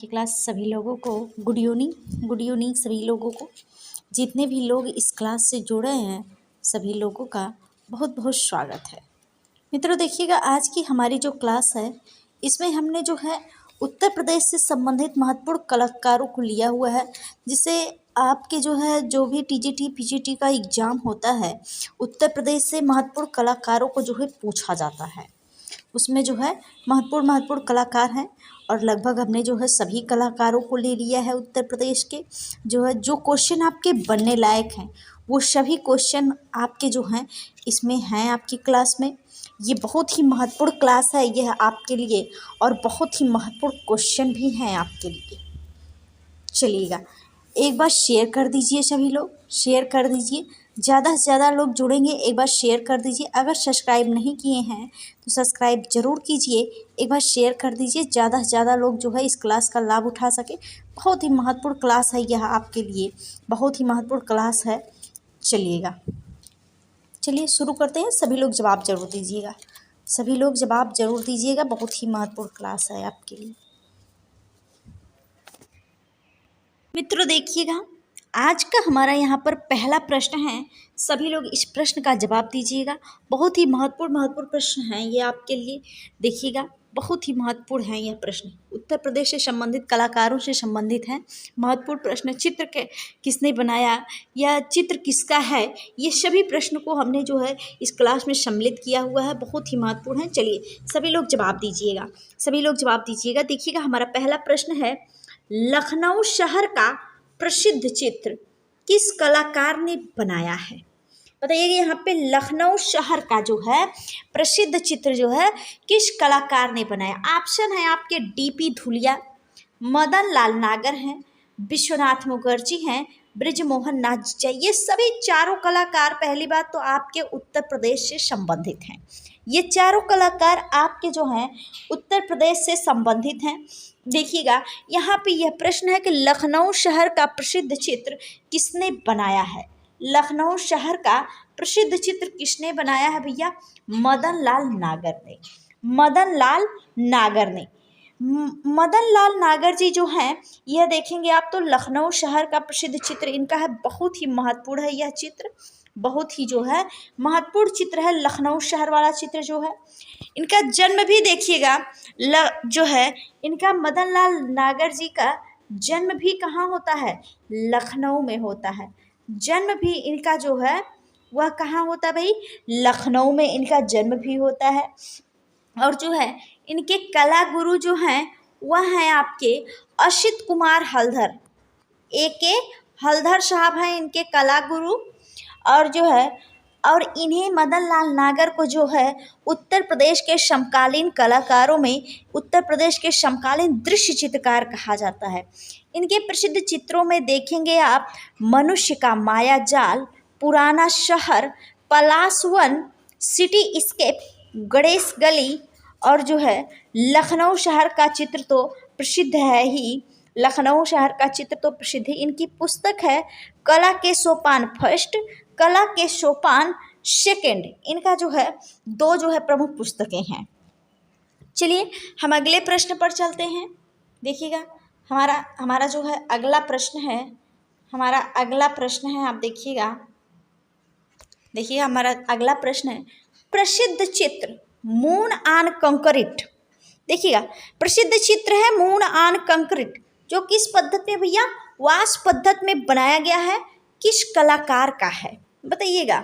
की क्लास सभी लोगों को गुड इवनिंग सभी लोगों को। जितने भी लोग इस क्लास से जुड़े हैं सभी लोगों का बहुत बहुत स्वागत है। मित्रों देखिएगा, आज की हमारी जो क्लास है इसमें हमने जो है उत्तर प्रदेश से संबंधित महत्वपूर्ण कलाकारों को लिया हुआ है, जिसे आपके जो है जो भी टीजीटी पीजीटी का एग्ज़ाम होता है उत्तर प्रदेश से महत्वपूर्ण कलाकारों को जो है पूछा जाता है। उसमें जो है महत्वपूर्ण कलाकार हैं और लगभग हमने जो है सभी कलाकारों को ले लिया है। उत्तर प्रदेश के जो क्वेश्चन आपके बनने लायक हैं वो सभी क्वेश्चन आपके जो हैं इसमें हैं आपकी क्लास में। ये बहुत ही महत्वपूर्ण क्लास है यह आपके लिए, और बहुत ही महत्वपूर्ण क्वेश्चन भी हैं आपके लिए। चलिएगा, एक बार शेयर कर दीजिए, सभी लोग शेयर कर दीजिए, ज़्यादा से ज़्यादा लोग जुड़ेंगे। एक बार शेयर कर दीजिए। अगर सब्सक्राइब नहीं किए हैं तो सब्सक्राइब ज़रूर कीजिए। एक बार शेयर कर दीजिए, ज़्यादा से ज़्यादा लोग जो है इस क्लास का लाभ उठा सके। बहुत ही महत्वपूर्ण क्लास है यह आपके लिए, बहुत ही महत्वपूर्ण क्लास है। चलिए शुरू करते हैं। सभी लोग जवाब ज़रूर दीजिएगा, सभी लोग जवाब ज़रूर दीजिएगा। बहुत ही महत्वपूर्ण क्लास है आपके लिए। मित्रों देखिएगा, आज का हमारा यहाँ पर पहला प्रश्न है। सभी लोग इस प्रश्न का जवाब दीजिएगा। बहुत ही महत्वपूर्ण प्रश्न है ये आपके लिए। देखिएगा, बहुत ही महत्वपूर्ण है यह प्रश्न। उत्तर प्रदेश से संबंधित कलाकारों से संबंधित है। महत्वपूर्ण प्रश्न, चित्र के किसने बनाया या चित्र किसका है, ये सभी प्रश्न को हमने जो है इस क्लास में सम्मिलित किया हुआ है। बहुत ही महत्वपूर्ण है। चलिए सभी लोग जवाब दीजिएगा, सभी लोग जवाब दीजिएगा। देखिएगा, हमारा पहला प्रश्न है, लखनऊ शहर का प्रसिद्ध चित्र किस कलाकार ने बनाया है? बताइए, यहाँ पे लखनऊ शहर का जो है प्रसिद्ध चित्र जो है किस कलाकार ने बनाया? ऑप्शन है आपके डीपी धुलिया, मदन लाल नागर हैं, विश्वनाथ मुखर्जी हैं, ब्रिजमोहन नाथ जी। ये सभी चारों कलाकार पहली बात तो आपके उत्तर प्रदेश से संबंधित हैं। ये चारों कलाकार आपके जो हैं उत्तर प्रदेश से संबंधित हैं। देखिएगा, यहाँ पे यह प्रश्न है कि लखनऊ शहर का प्रसिद्ध चित्र किसने बनाया है? लखनऊ शहर का प्रसिद्ध चित्र किसने बनाया है भैया? मदन लाल नागर ने। मदन लाल नागर ने। मदन लाल नागर जी जो हैं, यह देखेंगे आप तो लखनऊ शहर का प्रसिद्ध चित्र इनका है। बहुत ही महत्वपूर्ण है यह चित्र, बहुत ही जो है महत्वपूर्ण चित्र है लखनऊ शहर वाला चित्र जो है। इनका जन्म भी देखिएगा, जो है इनका मदन लाल नागर जी का जन्म भी कहाँ होता है? लखनऊ में होता है। जन्म भी इनका जो है वह कहाँ होता है भाई? लखनऊ में इनका जन्म भी होता है। और जो है इनके कला गुरु जो हैं वह हैं आपके असित कुमार हलधर। के हलधर साहब हैं इनके कला गुरु। और जो है और इन्हें मदन लाल नागर को जो है उत्तर प्रदेश के समकालीन कलाकारों में उत्तर प्रदेश के समकालीन दृश्य चित्रकार कहा जाता है। इनके प्रसिद्ध चित्रों में देखेंगे आप मनुष्य का माया जाल, पुराना शहर, पलासवन, सिटी स्केप, गणेश गली, और जो है लखनऊ शहर का चित्र तो प्रसिद्ध है ही। लखनऊ शहर का चित्र तो प्रसिद्ध है। इनकी पुस्तक है कला के सोपान फर्स्ट, कला के सोपान सेकंड। इनका जो है दो जो है प्रमुख पुस्तकें हैं। चलिए हम अगले प्रश्न पर चलते हैं। देखिएगा, हमारा जो है अगला प्रश्न है, हमारा अगला प्रश्न है, आप देखिएगा हमारा अगला प्रश्न है, प्रसिद्ध चित्र मून ऑन कंक्रीट। देखिएगा, प्रसिद्ध चित्र है मून ऑन कंक्रीट, जो किस पद्धति में भैया? वास पद्धति में बनाया गया है। किस कलाकार का है बताइएगा?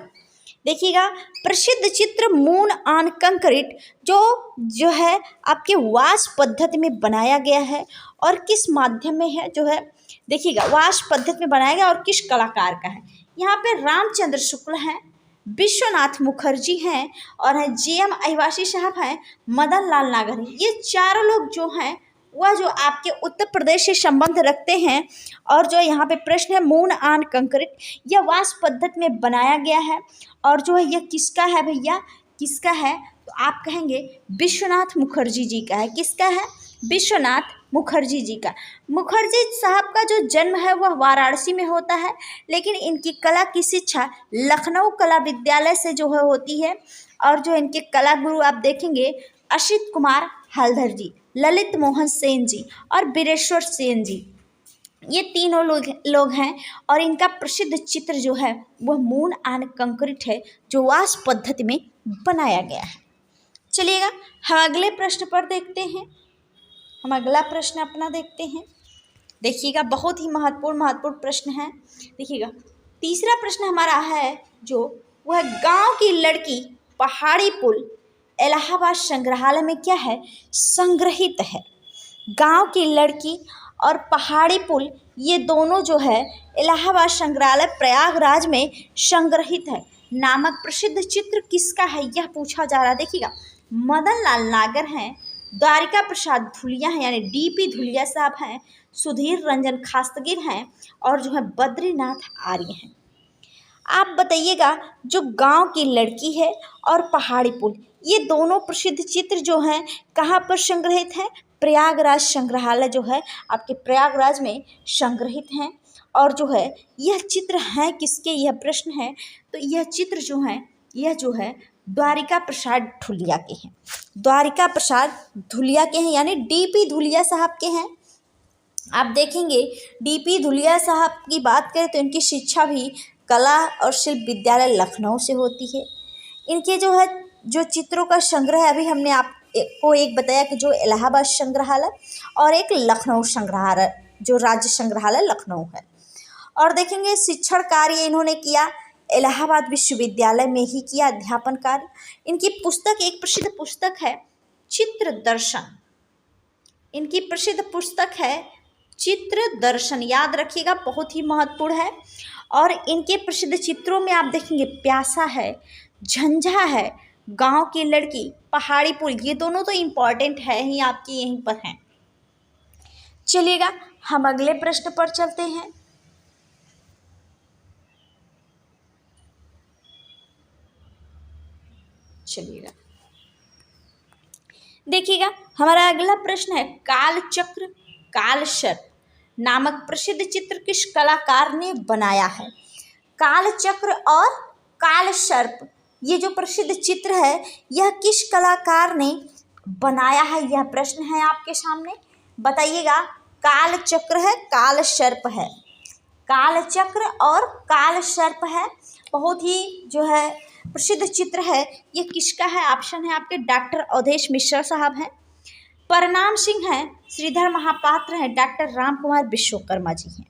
देखिएगा, प्रसिद्ध चित्र मून ऑन कंक्रीट जो है आपके वास पद्धति में बनाया गया है, और किस माध्यम में है जो है? देखिएगा, वास पद्धति में बनाया गया और किस कलाकार का है? यहाँ पे रामचंद्र शुक्ल हैं, विश्वनाथ मुखर्जी हैं, और हैं JM अहिवासी साहब हैं, मदन लाल नागर हैं। ये चारों लोग जो हैं वह जो आपके उत्तर प्रदेश से संबंध रखते हैं। और जो यहाँ पे प्रश्न है मून ऑन कंक्रीट, यह वास पद्धति में बनाया गया है, और जो है यह किसका है भैया? किसका है? तो आप कहेंगे विश्वनाथ मुखर्जी जी का है। किसका है? विश्वनाथ मुखर्जी जी का। मुखर्जी साहब का जो जन्म है वह वाराणसी में होता है, लेकिन इनकी कला की शिक्षा लखनऊ कला विद्यालय से जो है होती है। और जो इनके कला गुरु आप देखेंगे असित कुमार हलधर जी। ललित मोहन सेन जी और बीरेश्वर सेन जी। ये तीनों लोग हैं और इनका प्रसिद्ध चित्र जो है वह मून एंड कंक्रीट है, जो वाष्प पद्धति में बनाया गया है। चलिएगा हम अगले प्रश्न पर देखते हैं। हम अगला प्रश्न अपना देखते हैं। देखिएगा बहुत ही महत्वपूर्ण प्रश्न है। देखिएगा तीसरा प्रश्न हमारा है जो वह गांव की लड़की पहाड़ी पुल इलाहाबाद संग्रहालय में क्या है, संग्रहित है। गांव की लड़की और पहाड़ी पुल ये दोनों जो है इलाहाबाद संग्रहालय प्रयागराज में संग्रहित है। नामक प्रसिद्ध चित्र किसका है यह पूछा जा रहा है। देखिएगा मदन लाल नागर हैं, द्वारिका प्रसाद धुलिया हैं यानी डीपी धुलिया साहब हैं, सुधीर रंजन खास्तगिर हैं और जो है बद्रीनाथ आर्य हैं। आप बताइएगा जो गांव की लड़की है और पहाड़ी पुल ये दोनों प्रसिद्ध चित्र जो हैं कहाँ पर संग्रहित हैं, प्रयागराज संग्रहालय जो है आपके प्रयागराज में संग्रहित हैं। और जो है यह चित्र हैं किसके, यह प्रश्न है। तो यह चित्र जो है यह जो है द्वारिका प्रसाद धुलिया के हैं, द्वारिका प्रसाद धुलिया के हैं यानी डीपी धुलिया साहब के हैं। आप देखेंगे डीपी धुलिया साहब की बात करें तो इनकी शिक्षा भी कला और शिल्प विद्यालय लखनऊ से होती है। इनके जो है जो चित्रों का संग्रह है, अभी हमने आपको एक बताया कि जो इलाहाबाद संग्रहालय और एक लखनऊ संग्रहालय जो राज्य संग्रहालय लखनऊ है। और देखेंगे शिक्षण कार्य इन्होंने किया इलाहाबाद विश्वविद्यालय में ही किया, अध्यापन कार्य। इनकी पुस्तक एक प्रसिद्ध पुस्तक है चित्र दर्शन, इनकी प्रसिद्ध पुस्तक है चित्र दर्शन, याद रखिएगा बहुत ही महत्वपूर्ण है। और इनके प्रसिद्ध चित्रों में आप देखेंगे प्यासा है, झंझा है, गांव की लड़की, पहाड़ी पुल, ये दोनों तो इम्पॉर्टेंट है ही आपके यहीं पर हैं। चलिएगा हम अगले प्रश्न पर चलते हैं। चलिएगा देखिएगा हमारा अगला प्रश्न है काल चक्र काल सर्प नामक प्रसिद्ध चित्र किस कलाकार ने बनाया है। काल चक्र और काल सर्प ये जो प्रसिद्ध चित्र है यह किस कलाकार ने बनाया है, यह प्रश्न है आपके सामने। बताइएगा काल चक्र है काल सर्प है, काल चक्र और काल सर्प है, बहुत ही जो है प्रसिद्ध चित्र है। ये किसका है, ऑप्शन है आपके डॉक्टर अवधेश मिश्रा साहब हैं, परनाम सिंह हैं, श्रीधर महापात्र हैं, डॉक्टर राम कुमार विश्वकर्मा जी हैं।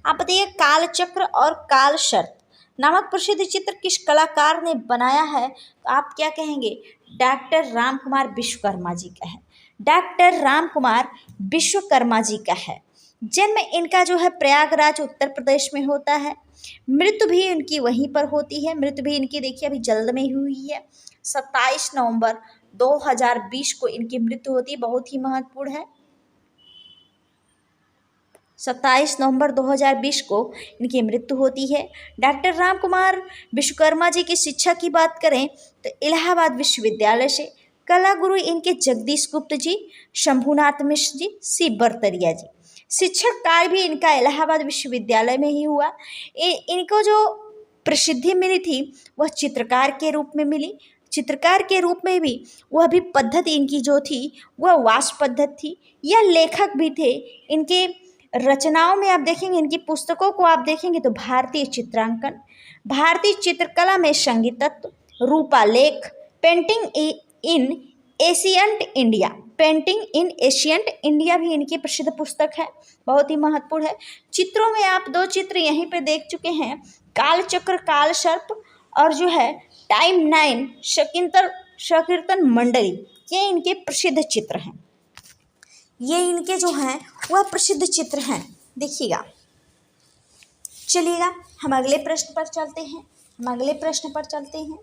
आप बताइए काल चक्र और काल सर्प नामक प्रसिद्ध चित्र किस कलाकार ने बनाया है, तो आप क्या कहेंगे, डॉक्टर राम कुमार विश्वकर्मा जी का है, डॉक्टर राम कुमार विश्वकर्मा जी का है। जन्म इनका जो है प्रयागराज उत्तर प्रदेश में होता है, मृत्यु भी इनकी वहीं पर होती है। मृत्यु भी इनकी देखिए अभी जल्द में ही हुई है, 27 नवंबर 2020 को इनकी मृत्यु होती है, बहुत ही महत्वपूर्ण है। 27 नवंबर 2020 को इनकी मृत्यु होती है। डॉक्टर राम कुमार विश्वकर्मा जी की शिक्षा की बात करें तो इलाहाबाद विश्वविद्यालय से, कला गुरु इनके जगदीश गुप्त जी, शंभुनाथ मिश्र जी, सी बरतरिया जी। शिक्षक कार्य भी इनका इलाहाबाद विश्वविद्यालय में ही हुआ। इनको जो प्रसिद्धि मिली थी वह चित्रकार के रूप में मिली, चित्रकार के रूप में भी वह भी पद्धति इनकी जो थी वह वाष्प पद्धति थी। यह लेखक भी थे, इनके रचनाओं में आप देखेंगे, इनकी पुस्तकों को आप देखेंगे तो भारतीय चित्रांकन, भारतीय चित्रकला में संगीत तत्व, रूपालेख, painting in ancient India, painting in ancient India भी इनकी प्रसिद्ध पुस्तक है, बहुत ही महत्वपूर्ण है। चित्रों में आप दो चित्र यहीं पे देख चुके हैं, काल चक्र काल सर्प और जो है टाइम 9 संकीर्तन मंडली, ये इनके प्रसिद्ध चित्र हैं, ये इनके जो हैं वह प्रसिद्ध चित्र हैं। देखिएगा चलिएगा हम अगले प्रश्न पर चलते हैं, हम अगले प्रश्न पर चलते हैं।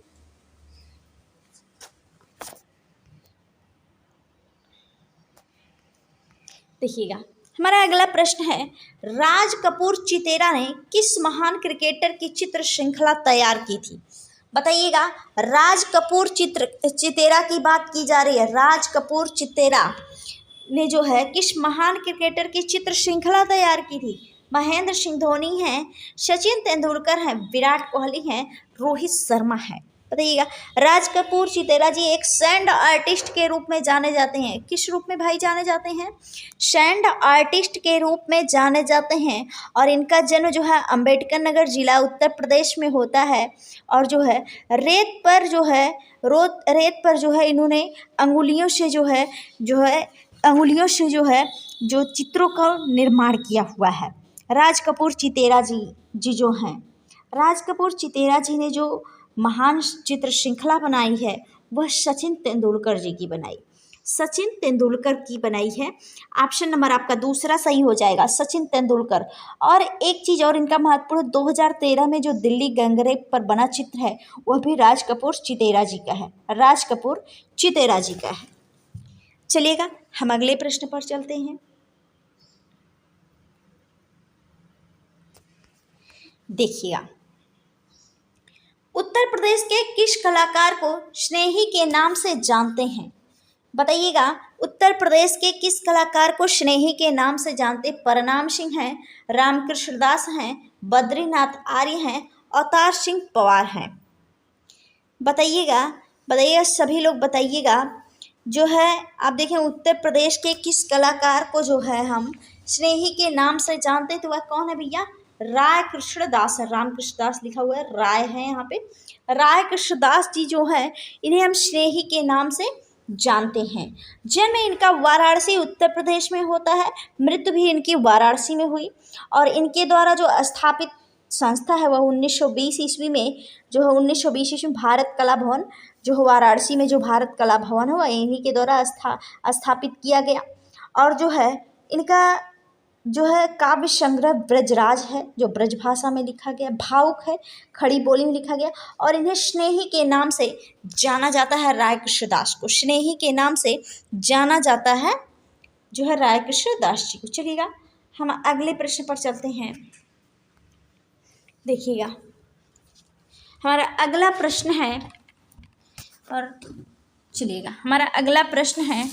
देखिएगा हमारा अगला प्रश्न है राज कपूर चितेरा ने किस महान क्रिकेटर की चित्र श्रृंखला तैयार की थी। बताइएगा राज कपूर चितेरा की बात की जा रही है, राज कपूर चितेरा ने जो है किस महान क्रिकेटर की चित्र श्रृंखला तैयार की थी। महेंद्र सिंह धोनी हैं, सचिन तेंदुलकर हैं, विराट कोहली हैं, रोहित शर्मा है। बताइएगा। राज कपूर चितेरा जी एक सैंड आर्टिस्ट के रूप में जाने जाते हैं। किस रूप में भाई जाने जाते हैं? सैंड आर्टिस्ट के रूप में जाने जाते हैं। और इनका जन्म जो है अंबेडकर नगर जिला उत्तर प्रदेश में होता है। और जो है रेत पर जो है इन्होंने अंगुलियों से जो है जो चित्रों का निर्माण किया हुआ है। राज कपूर चितेरा जी जो हैं, राज कपूर चितेरा जी ने जो महान चित्र श्रृंखला बनाई है वह सचिन तेंदुलकर जी की बनाई, सचिन तेंदुलकर की बनाई है। ऑप्शन नंबर आपका दूसरा सही हो जाएगा, सचिन तेंदुलकर। और एक चीज़ और इनका महत्वपूर्ण, 2013 में जो दिल्ली गंगरेप पर बना चित्र है वह भी राज कपूर चितेरा जी का है, राज कपूर चितेरा जी का है। चलिएगा हम अगले प्रश्न पर चलते हैं। देखिएगा, उत्तर प्रदेश के किस कलाकार को स्नेही के नाम से जानते हैं? बताइएगा, उत्तर प्रदेश के किस कलाकार को स्नेही के नाम से जानते? परनाम सिंह हैं, रामकृष्ण दास हैं, बद्रीनाथ आर्य हैं, अवतार सिंह पवार हैं। बताइएगा सभी लोग बताइएगा। जो है आप देखें उत्तर प्रदेश के किस कलाकार को जो है हम स्नेही के नाम से जानते हैं, तो वह कौन है भैया? राय कृष्णदास है, रामकृष्ण दास लिखा हुआ है, राय है यहाँ पे। राय कृष्णदास जी जो है इन्हें हम स्नेही के नाम से जानते हैं। जन्म इनका वाराणसी उत्तर प्रदेश में होता है, मृत्यु भी इनकी वाराणसी में हुई। और इनके द्वारा जो स्थापित संस्था है वह 1920 ईस्वी में जो है 1920 ईस्वी में भारत कला भवन जो है वाराणसी में जो भारत कला भवन है वह इन्हीं के द्वारा स्थापित किया गया। और जो है इनका जो है काव्य संग्रह ब्रजराज है जो ब्रज भाषा में लिखा गया, भावुक है खड़ी बोली में लिखा गया। और इन्हें स्नेही के नाम से जाना जाता है, राय कृष्णदास को स्नेही के नाम से जाना जाता है जो है राय कृष्णदास जी को। चलिएगा हम अगले प्रश्न पर चलते हैं। देखिएगा हमारा अगला प्रश्न है, और चलिएगा हमारा अगला प्रश्न है,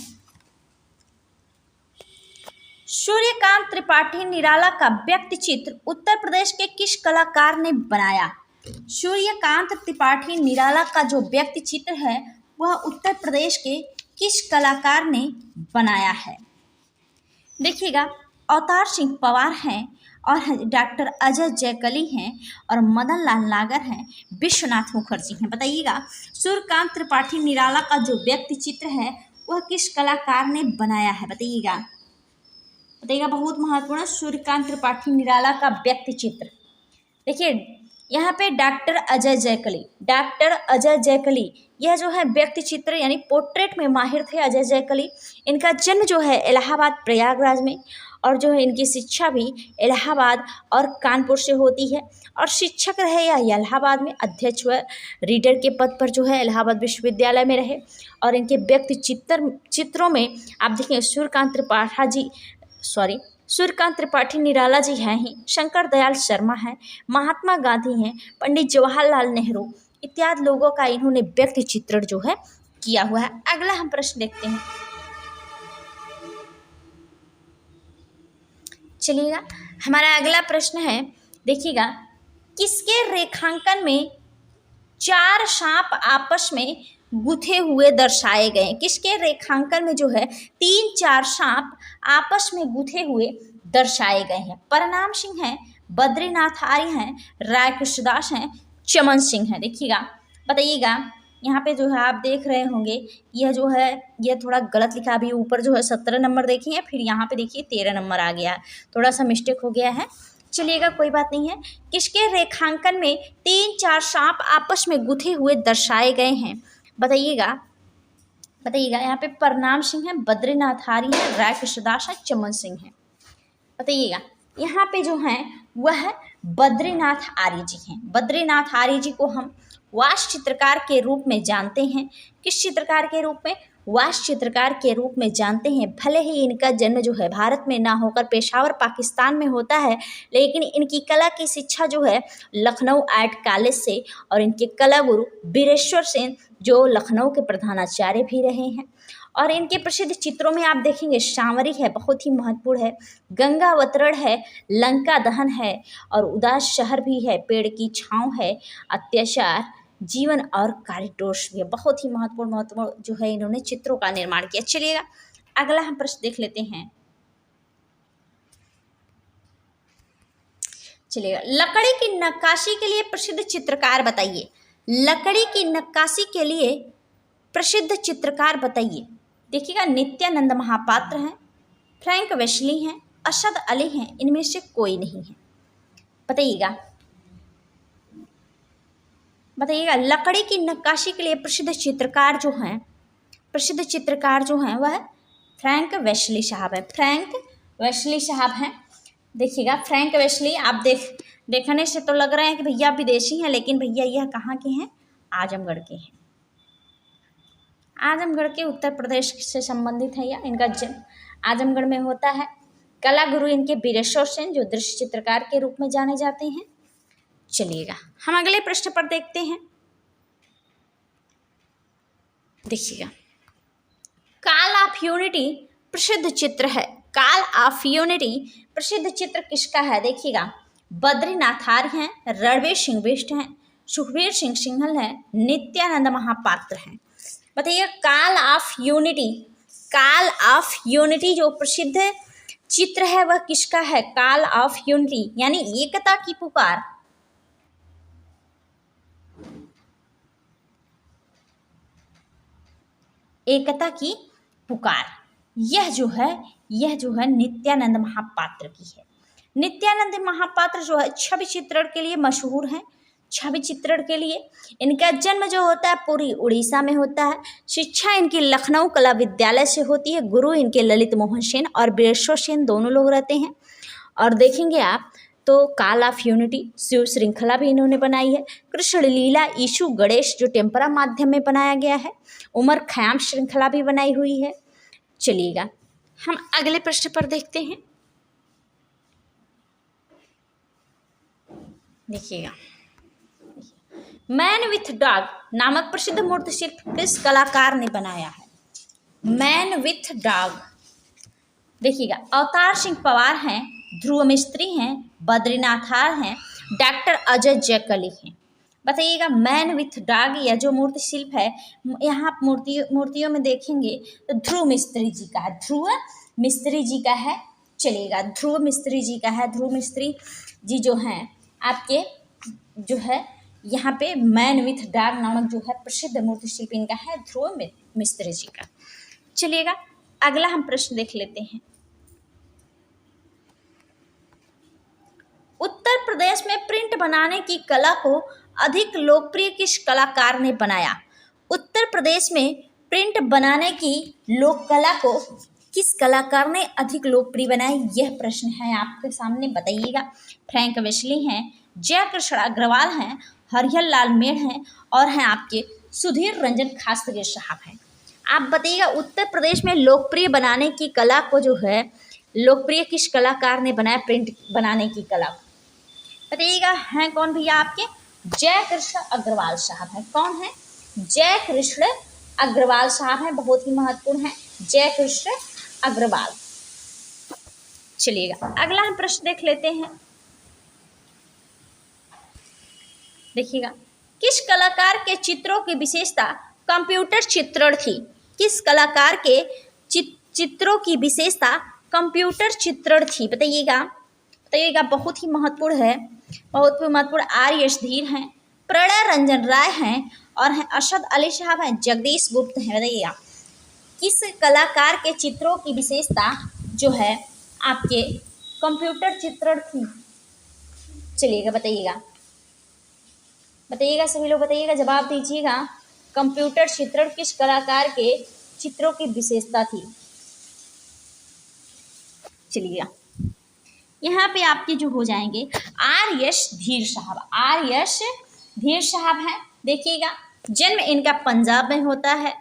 सूर्यकांत त्रिपाठी निराला का व्यक्ति चित्र उत्तर प्रदेश के किस कलाकार ने बनाया? सूर्यकांत त्रिपाठी निराला का जो व्यक्ति चित्र है वह उत्तर प्रदेश के किस कलाकार ने बनाया है? देखिएगा, अवतार सिंह पवार हैं, और डॉक्टर अजय जयकली हैं, और मदन लाल नागर हैं, विश्वनाथ मुखर्जी हैं। बताइएगा, सूर्यकांत त्रिपाठी निराला का जो व्यक्ति चित्र है वह किस कलाकार ने बनाया है? बताइएगा, बहुत महत्वपूर्ण, सूर्यकांत त्रिपाठी निराला का व्यक्ति चित्र। देखिए यहाँ पे डॉक्टर अजय जयकली यह जो है व्यक्ति चित्र यानी पोर्ट्रेट में माहिर थे अजय जयकली। इनका जन्म जो है इलाहाबाद प्रयागराज में, और जो है इनकी शिक्षा भी इलाहाबाद और कानपुर से होती है। और शिक्षक रहे या इलाहाबाद में, अध्यक्ष व रीडर के पद पर जो है इलाहाबाद विश्वविद्यालय में रहे। और इनके व्यक्ति चित्रों में आप देखें सूर्यकांत त्रिपाठी निराला जी हैं ही, शंकर दयाल शर्मा हैं, महात्मा गांधी हैं, पंडित जवाहरलाल नेहरू इत्यादि लोगों का इन्होंने व्यक्ति चित्रण जो है किया हुआ है। अगला हम प्रश्न देखते हैं। चलिएगा हमारा अगला प्रश्न है, देखिएगा, किसके रेखांकन में 4 सांप आपस में गुथे हुए दर्शाए गए? किसके रेखांकन में जो है 3-4 सांप आपस में गुथे हुए दर्शाए गए हैं? परनाम सिंह हैं, बद्रीनाथ आर्य हैं, राय कृष्णदास हैं, चमन सिंह हैं। देखिएगा, बताइएगा, यहाँ पे जो है आप देख रहे होंगे यह जो है यह थोड़ा गलत लिखा, अभी ऊपर जो है 17 नंबर देखिए, फिर यहाँ पे देखिए 13 नंबर आ गया है, थोड़ा सा मिस्टेक हो गया है। चलिएगा कोई बात नहीं है। किसके रेखांकन में 3-4 सांप आपस में गुथे हुए दर्शाए गए हैं? बताइएगा, यहाँ पे परनाम सिंह है, बद्रीनाथ आर्य है, राय कृष्णदास है, चमन सिंह है। बताइएगा, यहाँ पे जो हैं वह बद्रीनाथ आर्य जी हैं। बद्रीनाथ आर्य जी को हम वास्तु चित्रकार के रूप में जानते हैं। किस चित्रकार के रूप में? वास्तु चित्रकार के रूप में जानते हैं। भले ही इनका जन्म जो है भारत में ना होकर पेशावर पाकिस्तान में होता है, लेकिन इनकी कला की शिक्षा जो है लखनऊ आर्ट कॉलेज से, और इनके कला गुरु बीरेश्वर सेन जो लखनऊ के प्रधानाचार्य भी रहे हैं। और इनके प्रसिद्ध चित्रों में आप देखेंगे सांवरी है, बहुत ही महत्वपूर्ण है, गंगावतरण है, लंका दहन है, और उदास शहर भी है, पेड़ की छाँव है, अत्याचार जीवन और कारिटोष भी है। बहुत ही महत्वपूर्ण जो है इन्होंने चित्रों का निर्माण किया। चलिएगा अगला हम प्रश्न देख लेते हैं। चलिएगा, लकड़ी की नक्काशी के लिए प्रसिद्ध चित्रकार बताइए। लकड़ी की नक्काशी के लिए प्रसिद्ध चित्रकार बताइए। देखिएगा, नित्यानंद महापात्र हैं, फ्रैंक वेस्ली हैं, असद अली हैं, इनमें से कोई नहीं है। बताइएगा बताइएगा, लकड़ी की नक्काशी के लिए प्रसिद्ध चित्रकार जो हैं वह फ्रैंक वेस्ली साहब है। फ्रैंक वेस्ली साहब हैं। देखिएगा, फ्रैंक वेस्ली आप देखने से तो लग रहे हैं कि भैया विदेशी हैं, लेकिन भैया यह कहाँ के हैं? आजमगढ़ के हैं। आजमगढ़ के उत्तर प्रदेश से संबंधित है। या इनका जन्म आजमगढ़ में होता है। कला गुरु इनके वीरेश्वर सेन, जो दृश्य चित्रकार के रूप में जाने जाते हैं। चलिएगा हम अगले प्रश्न पर देखते हैं। देखिएगा, कॉल ऑफ यूनिटी प्रसिद्ध चित्र है। कॉल ऑफ यूनिटी प्रसिद्ध चित्र किसका है? देखिएगा, बद्रीनाथ आर्य हैं, रणवीर सिंह बिष्ट हैं, सुखबीर सिंह सिंघल हैं, नित्यानंद महापात्र हैं। बताइए, कॉल ऑफ यूनिटी जो प्रसिद्ध चित्र है वह किसका है? कॉल ऑफ यूनिटी यानी एकता की पुकार। एकता की पुकार यह जो है नित्यानंद महापात्र की है। नित्यानंद महापात्र जो है छवि चित्रण के लिए मशहूर हैं। छवि चित्रण के लिए इनका जन्म जो होता है पूरी उड़ीसा में होता है। शिक्षा इनकी लखनऊ कला विद्यालय से होती है। गुरु इनके ललित मोहन सेन और वीरेश्वर सेन दोनों लोग रहते हैं। और देखेंगे आप तो कॉल ऑफ यूनिटी शिव श्रृंखला भी इन्होंने बनाई है। कृष्ण लीला ईशु गणेश जो टेम्परा माध्यम में बनाया गया है। उमर खयाम श्रृंखला भी बनाई हुई है। चलिएगा हम अगले प्रश्न पर देखते हैं। देखिएगा, मैन विथ डॉग नामक प्रसिद्ध मूर्ति शिल्प किस कलाकार ने बनाया है? Man with dog. देखिएगा, अवतार सिंह पवार हैं, ध्रुव मिस्त्री हैं, बद्रीनाथ आर हैं, डॉक्टर अजय जैकली हैं। बताइएगा, मैन विथ डॉग या जो मूर्ति शिल्प है यहाँ आप मूर्तियों में देखेंगे तो ध्रुव मिस्त्री जी का है। ध्रुव मिस्त्री जी का है। चलिएगा, ध्रुव मिस्त्री जी का है। ध्रुव मिस्त्री जी जो हैं आपके जो है यहाँ पे मैन विथ डॉग नामक जो है प्रसिद्ध मूर्ति शिल्प इनका है, ध्रुव मिस्त्री जी का। चलिएगा अगला हम प्रश्न देख लेते हैं। उत्तर प्रदेश में प्रिंट बनाने की कला को अधिक लोकप्रिय किस कलाकार ने बनाया? उत्तर प्रदेश में प्रिंट बनाने की लोक कला को किस कलाकार ने अधिक लोकप्रिय बनाया? यह प्रश्न है आपके सामने। बताइएगा, फ्रैंक वेस्ली हैं, जयकृष्ण अग्रवाल हैं, हरिहर लाल मेढ़ हैं और हैं आपके सुधीर रंजन खासगे साहब हैं। आप बताइएगा, उत्तर प्रदेश में लोकप्रिय बनाने की कला को जो है लोकप्रिय किस कलाकार ने बनाया? प्रिंट बनाने की कला बताइएगा, हैं कौन भैया आपके? जयकृष्ण अग्रवाल साहब हैं। कौन है? जयकृष्ण अग्रवाल साहब हैं। बहुत ही महत्वपूर्ण है जयकृष्ण अग्रवाल। चलिएगा अगला हम प्रश्न देख लेते हैं। देखिएगा, किस कलाकार के चित्रों की विशेषता कंप्यूटर चित्रण थी? किस कलाकार के चित्रों की विशेषता कंप्यूटर चित्रण थी? बताइएगा, बहुत ही महत्वपूर्ण है। बहुत ही महत्वपूर्ण आर एस धीर हैं, प्रणय रंजन राय हैं और हैं असद अली साहब हैं, जगदीश गुप्त हैं। बताइएगा, किस कलाकार के चित्रों की विशेषता जो है आपके कंप्यूटर चित्रण थी? चलिएगा बताइएगा सभी लोग बताइएगा, जवाब दीजिएगा। कंप्यूटर चित्रण किस कलाकार के चित्रों की विशेषता थी? चलिएगा यहाँ पे आपके जो हो जाएंगे आर एस धीर साहब हैं। देखिएगा, जन्म इनका पंजाब में होता है।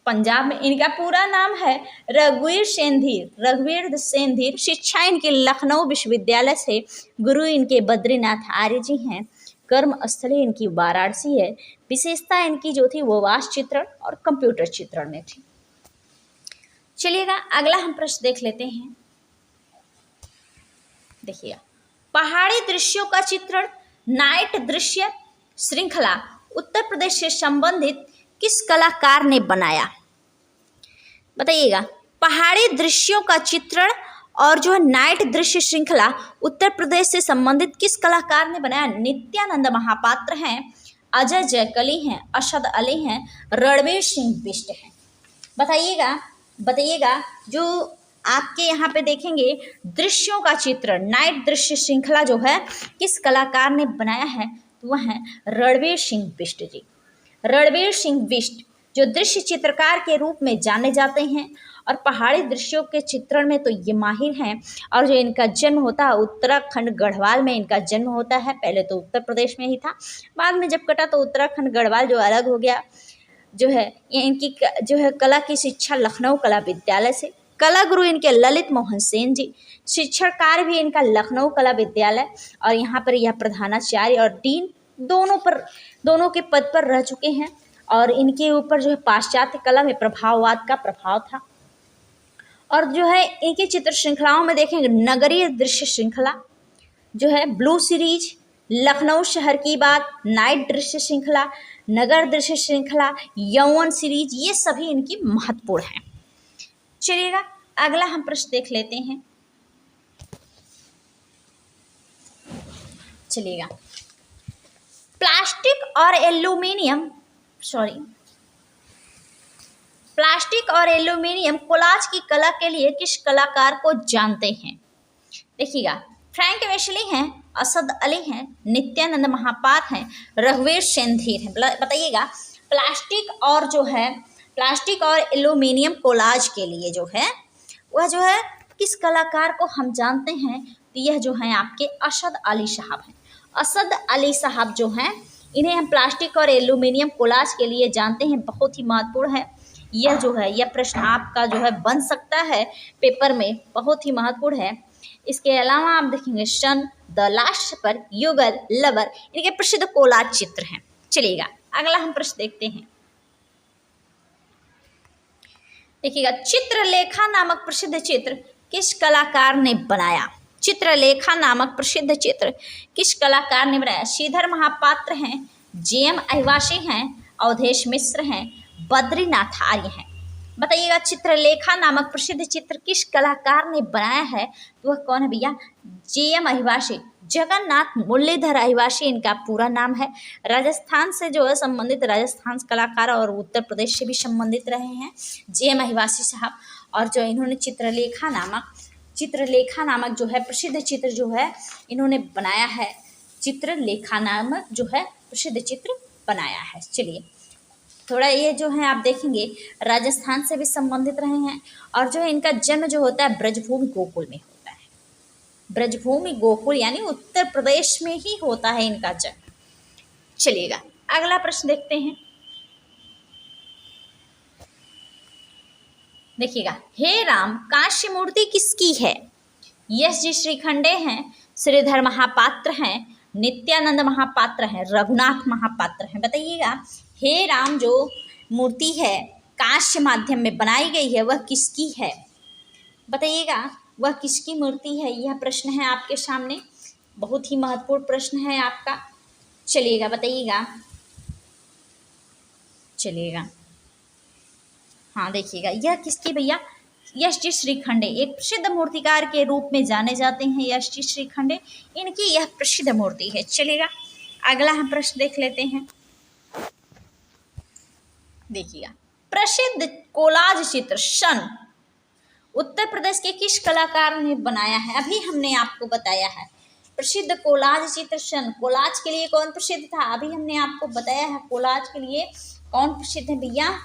पंजाब में इनका पूरा नाम है रघुवीर सेन धीर। शिक्षा इनके लखनऊ विश्वविद्यालय से। गुरु इनके बद्रीनाथ आर्य जी हैं। कर्म स्थली इनकी वाराणसी है। विशेषता इनकी जो थी वो वास्तु चित्रण और कंप्यूटर चित्रण में थी। चलिएगा अगला हम प्रश्न देख लेते हैं। देखिएगा, पहाड़ी दृश्यों का चित्रण, नाइट दृश्य, श्रृंखला उत्तर प्रदेश से संबंधित किस कलाकार ने बनाया? बताइएगा। पहाड़ी दृश्यों का चित्रण और जो है नाइट दृश्य श्रृंखला उत्तर प्रदेश से संबंधित किस कलाकार ने बनाया? नित्यानंद महापात्र हैं, अजय जयकली हैं, अरशद अली हैं, रणवीर सिंह बिष्ट हैं। बताइएगा जो आपके यहाँ पे देखेंगे दृश्यों का चित्रण नाइट दृश्य श्रृंखला जो है किस कलाकार ने बनाया है? तो वह है रणवीर सिंह बिष्ट जी। रणवीर सिंह बिष्ट जो दृश्य चित्रकार के रूप में जाने जाते हैं और पहाड़ी दृश्यों के चित्रण में तो ये माहिर हैं। और जो इनका जन्म होता है उत्तराखंड गढ़वाल में इनका जन्म होता है। पहले तो उत्तर प्रदेश में ही था, बाद में जब कटा तो उत्तराखंड गढ़वाल जो अलग हो गया। जो है ये इनकी जो है कला की शिक्षा लखनऊ कला विद्यालय से। कला गुरु इनके ललित मोहन सेन जी। शिक्षण कार्य भी इनका लखनऊ कला विद्यालय और यहाँ पर यह प्रधानाचार्य और डीन दोनों के पद पर रह चुके हैं। और इनके ऊपर जो है पाश्चात्य कला में प्रभाववाद का प्रभाव था। और जो है इनकी चित्र श्रृंखलाओं में देखेंगे नगरीय दृश्य श्रृंखला जो है ब्लू सीरीज, लखनऊ शहर की बात, नाइट दृश्य श्रृंखला, नगर दृश्य श्रृंखला, यौवन सीरीज, ये सभी इनकी महत्वपूर्ण हैं। चलिएगा अगला हम प्रश्न देख लेते हैं। चलिएगा प्लास्टिक और एल्यूमिनियम कोलाज की कला के लिए किस कलाकार को जानते हैं? देखिएगा फ्रैंक वेशली हैं, असद अली हैं, नित्यानंद महापात्र हैं, रघुवीर सेंधीर हैं। बताइएगा प्लास्टिक और एल्यूमिनियम कोलाज के लिए जो है वह जो है किस कलाकार को हम जानते हैं? तो यह जो है आपके असद अली साहब हैं। असद अली साहब जो हैं इन्हें हम प्लास्टिक और एल्यूमिनियम कोलाज के लिए जानते हैं। बहुत ही महत्वपूर्ण है यह जो है, यह प्रश्न आपका जो है बन सकता है पेपर में, बहुत ही महत्वपूर्ण है। इसके अलावा आप देखेंगे सन, द लास्ट सपर, युगल, लवर, इनके प्रसिद्ध कोलाज चित्र हैं। चलिएगा अगला हम प्रश्न देखते हैं। देखिएगा चित्रलेखा नामक प्रसिद्ध चित्र किस कलाकार ने बनाया? चित्रलेखा नामक प्रसिद्ध चित्र किस कलाकार ने बनाया? श्रीधर महापात्र हैं, जे.एम. अहिवासी हैं, अवधेश मिश्र हैं, बद्रीनाथ आर्य हैं। बताइएगा चित्रलेखा नामक प्रसिद्ध चित्र किस कलाकार ने बनाया है? तो वह कौन है भैया? जे.एम. अहिवासी, जगन्नाथ मुरलीधर अहिवासी इनका पूरा नाम है। राजस्थान से जो है संबंधित राजस्थान कलाकार और उत्तर प्रदेश से भी संबंधित रहे हैं जे.एम. अहिवासी साहब। और जो इन्होंने चित्रलेखा नामक जो है प्रसिद्ध चित्र जो है इन्होंने बनाया है। चित्रलेखा नामक जो है प्रसिद्ध चित्र बनाया है। चलिए थोड़ा ये जो है आप देखेंगे राजस्थान से भी संबंधित रहे हैं। और जो है इनका जन्म जो होता है ब्रजभूमि गोकुल में होता है। ब्रजभूमि गोकुल यानी उत्तर प्रदेश में ही होता है इनका जन्म। चलिएगा अगला प्रश्न देखते हैं। देखिएगा हे राम कांस्य मूर्ति किसकी है? यश जी श्रीखंडे हैं, श्रीधर महापात्र हैं, नित्यानंद महापात्र हैं, रघुनाथ महापात्र हैं। बताइएगा हे राम जो मूर्ति है कांस्य माध्यम में बनाई गई है वह किसकी है? बताइएगा वह किसकी मूर्ति है? यह प्रश्न है आपके सामने, बहुत ही महत्वपूर्ण प्रश्न है आपका। चलिएगा बताइएगा। चलिएगा हाँ देखिएगा यह किसकी भैया? यश जी श्रीखंडे, एक प्रसिद्ध मूर्तिकार के रूप में जाने जाते हैं यश जी श्रीखंडे, इनकी यह प्रसिद्ध मूर्ति है। चलिएगा अगला हम प्रश्न देख लेते हैं। देखिएगा प्रसिद्ध कोलाज चित्र सन उत्तर प्रदेश के किस कलाकार ने बनाया है? अभी हमने आपको बताया है प्रसिद्ध कोलाज चित्र सन। कोलाज के लिए कौन प्रसिद्ध था? अभी हमने आपको बताया है कोलाज के लिए कौन प्रसिद्ध है भैया?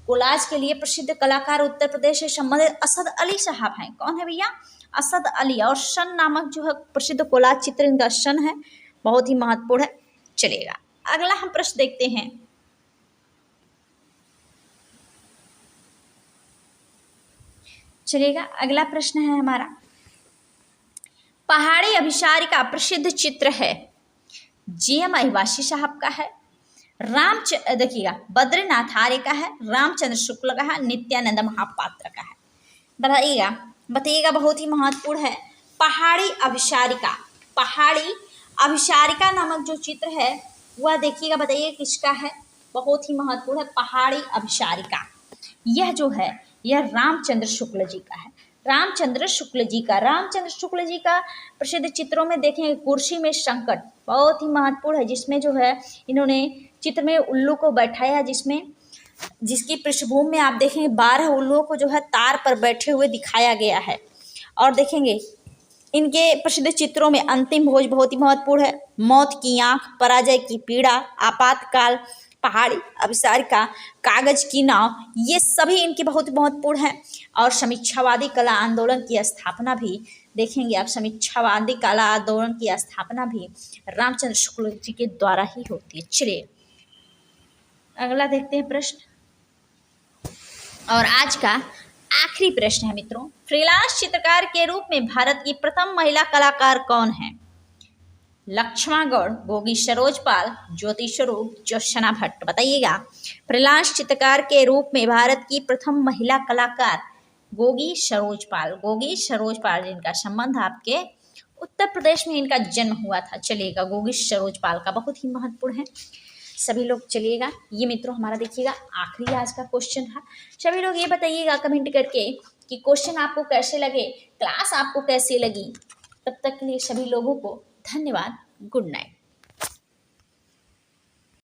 कोलाज के लिए प्रसिद्ध कलाकार उत्तर प्रदेश से संबंधित असद अली साहब हैं। कौन है भैया? असद अली। और सन नामक जो है प्रसिद्ध कोलाज चित्र इनका सन है, बहुत ही महत्वपूर्ण है। चलिएगा अगला हम प्रश्न देखते हैं। चलिएगा अगला प्रश्न है हमारा, पहाड़ी अभिसारिका प्रसिद्ध चित्र है जे.एम. अहिवासी साहब का है, देखिएगा बद्रीनाथ आर्य का है, रामचंद्र शुक्ल का है, नित्यानंद महापात्र का है। बताइएगा बहुत ही महत्वपूर्ण है। पहाड़ी अभिसारिका नामक जो चित्र है वह देखिएगा, बताइए किसका है, बहुत ही महत्वपूर्ण है, पहाड़ी अभिसारिका। यह जो है यह रामचंद्र शुक्ल जी का है, रामचंद्र शुक्ल जी का। रामचंद्र शुक्ल जी का प्रसिद्ध चित्रों में देखेंगे कुर्सी में संकट, बहुत ही महत्वपूर्ण है, जिसमें जो है इन्होंने चित्र में उल्लू को बैठाया, जिसमें जिसकी पृष्ठभूमि में आप देखेंगे 12 उल्लुओं को जो है तार पर बैठे हुए दिखाया गया है। और देखेंगे इनके प्रसिद्ध चित्रों में अंतिम भोज बहुत ही महत्वपूर्ण है, मौत की आंख, पराजय की पीड़ा, आपातकाल, पहाड़ी अभिसारिका, कागज की नाव, ये सभी इनके बहुत महत्वपूर्ण हैं। और समीक्षावादी कला आंदोलन की स्थापना भी देखेंगे आप, समीक्षावादी कला आंदोलन की स्थापना भी रामचंद्र शुक्ल जी के द्वारा ही होती है। चलिए अगला देखते हैं प्रश्न, और आज का आखिरी प्रश्न है मित्रों, फ्रीलांस चित्रकार के रूप में भारत की प्रथम महिला कलाकार कौन है? लक्ष्मण गौड़, गोगी सरोज पाल, ज्योति स्वरूप, ज्योत्सना भट्ट। बताइएगा, फ्रीलांस चित्रकार के रूप में भारत की प्रथम महिला कलाकार गोगी सरोज पाल, गोगी सरोज पाल, जिनका संबंध आपके उत्तर प्रदेश में इनका जन्म हुआ था। चलिएगा, गोगी सरोज पाल का बहुत ही महत्वपूर्ण है सभी लोग। चलिएगा, ये मित्रों हमारा देखिएगा आखिरी आज का क्वेश्चन था। सभी लोग ये बताइएगा कमेंट करके कि क्वेश्चन आपको कैसे लगे, क्लास आपको कैसी लगी। तब तक के लिए सभी लोगों को धन्यवाद, गुड नाइट।